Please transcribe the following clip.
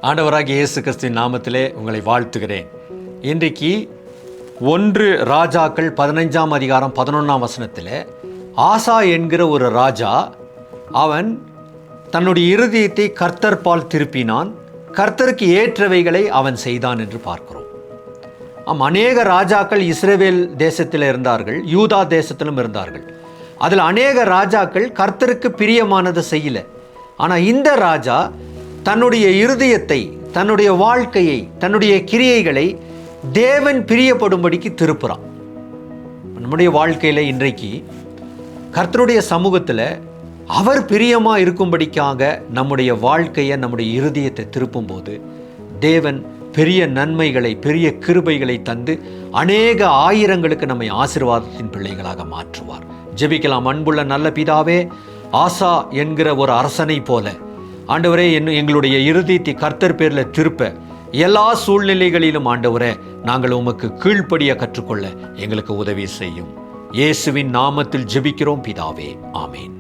ஆண்டவராகிய இயேசு கிறிஸ்துவின் நாமத்திலே உங்களை வாழ்த்துகிறேன். இன்றைக்கு 1 ராஜாக்கள் 15ஆம் அதிகாரம் 11ஆம் வசனத்தில் ஆசா என்கிற ஒரு ராஜா, அவன் தன்னுடைய இருதயத்தை கர்த்தர் பால் திருப்பினான், கர்த்தருக்கு ஏற்றவைகளை அவன் செய்தான் என்று பார்க்கிறோம். அநேக ராஜாக்கள் இஸ்ரவேல் தேசத்தில் இருந்தார்கள், யூதா தேசத்திலும் இருந்தார்கள். அதில் அநேக ராஜாக்கள் கர்த்தருக்கு பிரியமானதை செய்யலை. ஆனால் இந்த ராஜா தன்னுடைய இருதயத்தை, தன்னுடைய வாழ்க்கையை, தன்னுடைய கிரியைகளை தேவன் பிரியப்படும்படிக்கு திருப்புறான். நம்முடைய வாழ்க்கையில் இன்றைக்கு கர்த்தருடைய சமூகத்தில் அவர் பிரியமாக இருக்கும்படிக்காக நம்முடைய வாழ்க்கையை, நம்முடைய இருதயத்தை திருப்பும்போது தேவன் பெரிய நன்மைகளை, பெரிய கிருபைகளை தந்து அநேக ஆயிரங்களுக்கு நம்மை ஆசீர்வாதத்தின் பிள்ளைகளாக மாற்றுவார். ஜெபிக்கலாம். அன்புள்ள நல்ல பிதாவே, ஆசா என்கிற ஒரு அரசனை போல ஆண்டவரே, எங்களுடைய இருதயத்தை கர்த்தர் பேரில் திருப்ப எல்லா சூழ்நிலைகளிலும் ஆண்டவரே நாங்கள் உமக்கு கீழ்ப்படிய கற்றுக்கொள்ள எங்களுக்கு உதவி செய்யும். இயேசுவின் நாமத்தில் ஜெபிக்கிறோம் பிதாவே, ஆமேன்.